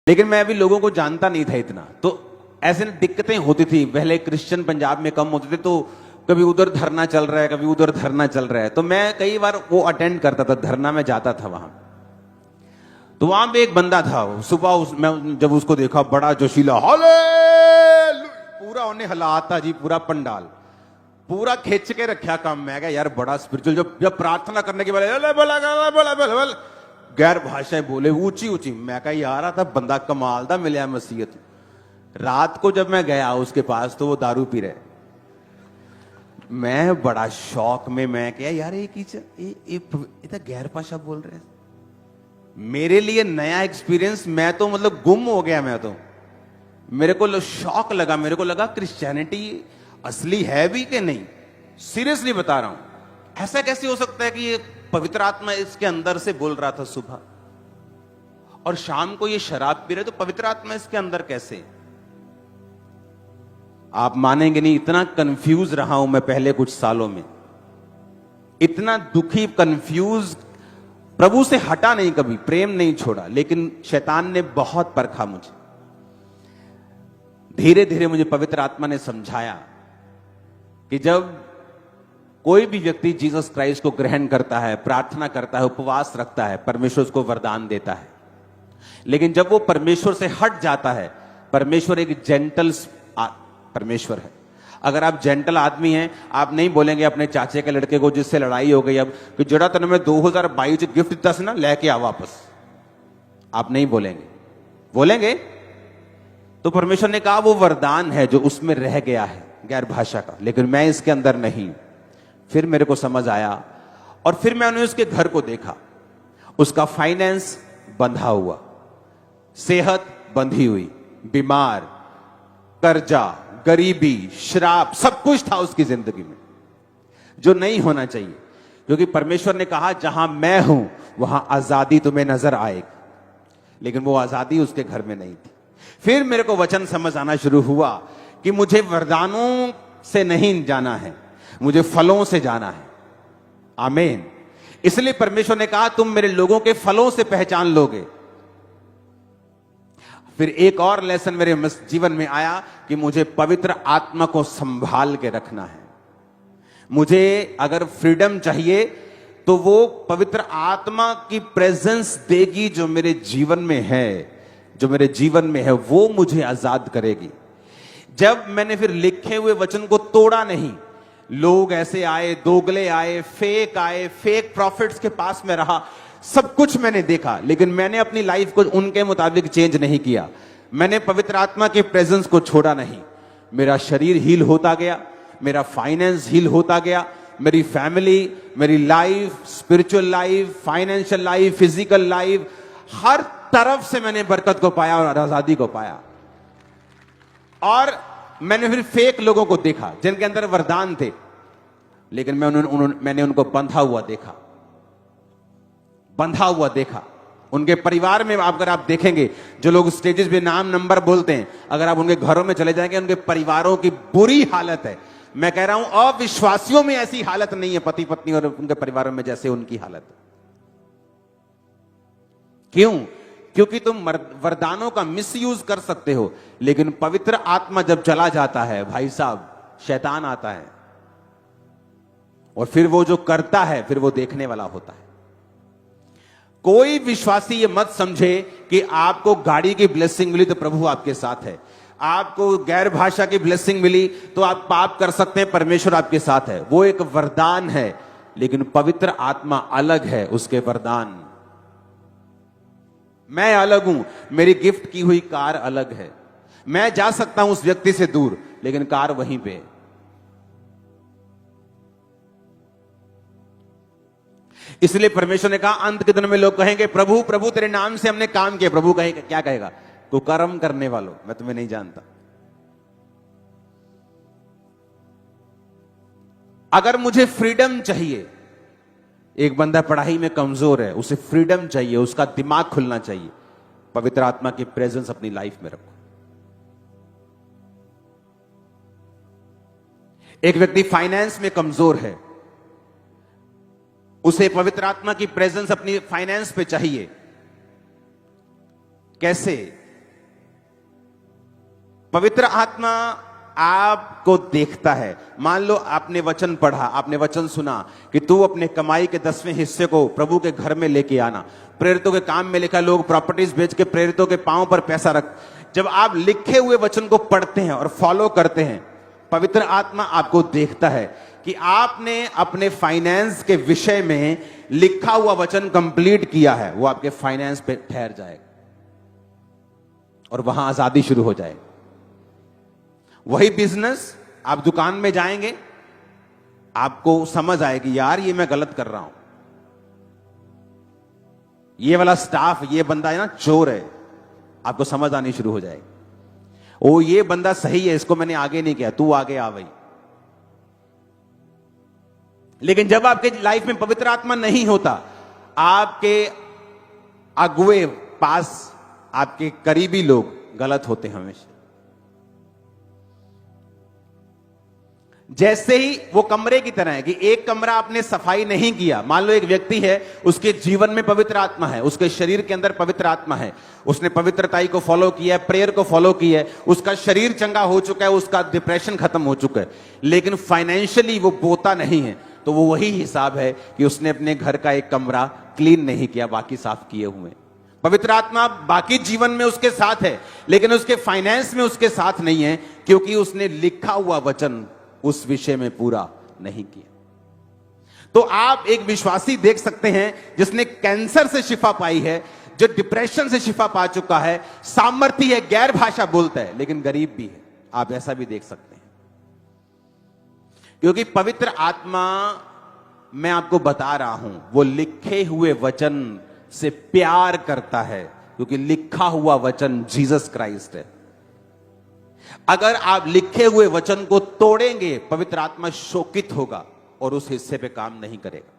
लेकिन मैं अभी लोगों को जानता नहीं था इतना, तो ऐसे दिक्कतें होती थी। पहले क्रिश्चियन पंजाब में कम होते थे, तो कभी उधर धरना चल रहा है, कभी उधर धरना चल रहा है, तो मैं कई बार वो अटेंड करता था, धरना में जाता था वहां। तो वहां पे एक बंदा था, सुबह मैं जब उसको देखा, बड़ा जोशीला, हालेलुया, पूरा उन्हें हिलाता जी, पूरा पंडाल पूरा खींच के रखा काम। मैं क्या यार, बड़ा स्पिरिचुअल। जब प्रार्थना करने के बाद गैर भाषाएं बोले, ऊंची ऊंची। मैं कहा यार, था बंदा कमाल दा मिले मसीहत। रात को जब मैं गया उसके पास, तो वो दारू पी रहे। मैं बड़ा शौक में, मैं क्या यार, ये तो गैर भाषा बोल रहे हैं। मेरे लिए नया एक्सपीरियंस, मैं तो मतलब गुम हो गया। मैं तो, मेरे को शौक लगा, मेरे को लगा क्रिश्चियनिटी असली है भी कि नहीं। सीरियसली बता रहा हूं, ऐसा कैसे हो सकता है कि ये पवित्र आत्मा इसके अंदर से बोल रहा था सुबह, और शाम को ये शराब पी रहे, तो पवित्र आत्मा इसके अंदर कैसे? आप मानेंगे नहीं, इतना कंफ्यूज रहा हूं मैं पहले कुछ सालों में, इतना दुखी, कंफ्यूज। प्रभु से हटा नहीं, कभी प्रेम नहीं छोड़ा, लेकिन शैतान ने बहुत परखा मुझे। धीरे धीरे मुझे पवित्र आत्मा ने समझाया कि जब कोई भी व्यक्ति जीसस क्राइस्ट को ग्रहण करता है, प्रार्थना करता है, उपवास रखता है, परमेश्वर उसको वरदान देता है। लेकिन जब वो परमेश्वर से हट जाता है, परमेश्वर एक जेंटल परमेश्वर है। अगर आप जेंटल आदमी हैं, आप नहीं बोलेंगे अपने चाचे के लड़के को जिससे लड़ाई हो गई अब कि जड़ा तने में 2022 गिफ्ट दिता से ना, लेके आ वापस। आप नहीं बोलेंगे। बोलेंगे तो परमेश्वर ने कहा वो वरदान है जो उसमें रह गया है, गैर भाषा का, लेकिन मैं इसके अंदर नहीं। फिर मेरे को समझ आया, और फिर मैंने उसके घर को देखा। उसका फाइनेंस बंधा हुआ, सेहत बंधी हुई, बीमार, कर्जा, गरीबी, शराब, सब कुछ था उसकी जिंदगी में जो नहीं होना चाहिए। क्योंकि परमेश्वर ने कहा जहां मैं हूं वहां आजादी तुम्हें नजर आएगी, लेकिन वो आजादी उसके घर में नहीं थी। फिर मेरे को वचन समझ आना शुरू हुआ कि मुझे वरदानों से नहीं जाना है, मुझे फलों से जाना है। आमीन। इसलिए परमेश्वर ने कहा तुम मेरे लोगों के फलों से पहचान लोगे। फिर एक और लेसन मेरे जीवन में आया कि मुझे पवित्र आत्मा को संभाल के रखना है। मुझे अगर फ्रीडम चाहिए तो वो पवित्र आत्मा की प्रेजेंस देगी जो मेरे जीवन में है, जो मेरे जीवन में है वो मुझे आजाद करेगी। जब मैंने फिर लिखे हुए वचन को तोड़ा नहीं, लोग ऐसे आए, दोगले आए, फेक प्रॉफिट्स के पास में रहा, सब कुछ मैंने देखा, लेकिन मैंने अपनी लाइफ को उनके मुताबिक चेंज नहीं किया। मैंने पवित्र आत्मा के प्रेजेंस को छोड़ा नहीं। मेरा शरीर हील होता गया, मेरा फाइनेंस हील होता गया, मेरी फैमिली, मेरी life, spiritual life, financial life, physical life, हर तरफ से मैंने बरकत को पाया और आजादी को पाया। और मैंने फिर फेक लोगों को देखा जिनके अंदर वरदान थे, लेकिन मैंने उनको बंधा हुआ देखा। उनके परिवार में अगर आप देखेंगे, जो लोग स्टेजेस पे नाम नंबर बोलते हैं, अगर आप उनके घरों में चले जाएंगे, उनके परिवारों की बुरी हालत है। मैं कह रहा हूं अविश्वासियों में ऐसी हालत नहीं है, पति पत्नी और उनके परिवारों में जैसे उनकी हालत। क्यों? क्योंकि तुम वरदानों का मिसयूज कर सकते हो, लेकिन पवित्र आत्मा जब चला जाता है भाई साहब, शैतान आता है, और फिर वो जो करता है फिर वो देखने वाला होता है। कोई विश्वासी ये मत समझे कि आपको गाड़ी की ब्लेसिंग मिली तो प्रभु आपके साथ है, आपको गैर भाषा की ब्लेसिंग मिली तो आप पाप कर सकते हैं, परमेश्वर आपके साथ है। वो एक वरदान है, लेकिन पवित्र आत्मा अलग है, उसके वरदान। मैं अलग हूं, मेरी गिफ्ट की हुई कार अलग है। मैं जा सकता हूं उस व्यक्ति से दूर, लेकिन कार वहीं पे है। इसलिए परमेश्वर ने कहा अंत के दिन में लोग कहेंगे प्रभु प्रभु तेरे नाम से हमने काम किया। प्रभु कहेगा, क्या कहेगा? कुकर्म करने वालों, मैं तुम्हें नहीं जानता। अगर मुझे फ्रीडम चाहिए, एक बंदा पढ़ाई में कमजोर है, उसे फ्रीडम चाहिए, उसका दिमाग खुलना चाहिए, पवित्र आत्मा की प्रेजेंस अपनी लाइफ में रखो। एक व्यक्ति फाइनेंस में कमजोर है, उसे पवित्र आत्मा की प्रेजेंस अपनी फाइनेंस पे चाहिए। कैसे? पवित्र आत्मा आपको देखता है। मान लो आपने वचन पढ़ा, आपने वचन सुना कि तू अपने कमाई के 10वें हिस्से को प्रभु के घर में लेके आना। प्रेरितों के काम में लिखा, लोग प्रॉपर्टीज बेच के प्रेरितों के पांव पर पैसा रख। जब आप लिखे हुए वचन को पढ़ते हैं और फॉलो करते हैं, पवित्र आत्मा आपको देखता है कि आपने अपने फाइनेंस के विषय में लिखा हुआ वचन कंप्लीट किया है। वो आपके फाइनेंस पे ठहर जाएगा और वहां आजादी शुरू हो जाएगी। वही बिजनेस, आप दुकान में जाएंगे, आपको समझ आएगी यार ये मैं गलत कर रहा हूं, ये वाला स्टाफ, ये बंदा है ना चोर है, आपको समझ आनी शुरू हो जाएगी। ओ ये बंदा सही है, इसको मैंने आगे नहीं किया, तू आगे आ भाई। लेकिन जब आपके लाइफ में पवित्र आत्मा नहीं होता, आपके अगुए पास, आपके करीबी लोग गलत होते हैं हमेशा। जैसे ही वो कमरे की तरह है कि एक कमरा आपने सफाई नहीं किया। मान लो एक व्यक्ति है, उसके जीवन में पवित्र आत्मा है, उसके शरीर के अंदर पवित्र आत्मा है, उसने पवित्रताई को फॉलो किया है, प्रेयर को फॉलो किया है, उसका शरीर चंगा हो चुका है, उसका डिप्रेशन खत्म हो चुका है, लेकिन फाइनेंशियली वो बोता नहीं है, तो वो वही हिसाब है कि उसने अपने घर का एक कमरा क्लीन नहीं किया, बाकी साफ किए हुए। पवित्र आत्मा बाकी जीवन में उसके साथ है, लेकिन उसके फाइनेंस में उसके साथ नहीं है, क्योंकि उसने लिखा हुआ वचन उस विषय में पूरा नहीं किया। तो आप एक विश्वासी देख सकते हैं जिसने कैंसर से शिफा पाई है, जो डिप्रेशन से शिफा पा चुका है, सामर्थ्य है, गैर भाषा बोलता है, लेकिन गरीब भी है। आप ऐसा भी देख सकते हैं, क्योंकि पवित्र आत्मा, मैं आपको बता रहा हूं, वो लिखे हुए वचन से प्यार करता है, क्योंकि लिखा हुआ वचन जीसस क्राइस्ट है। अगर आप लिखे हुए वचन को तोड़ेंगे, पवित्र आत्मा शोकित होगा और उस हिस्से पे काम नहीं करेगा।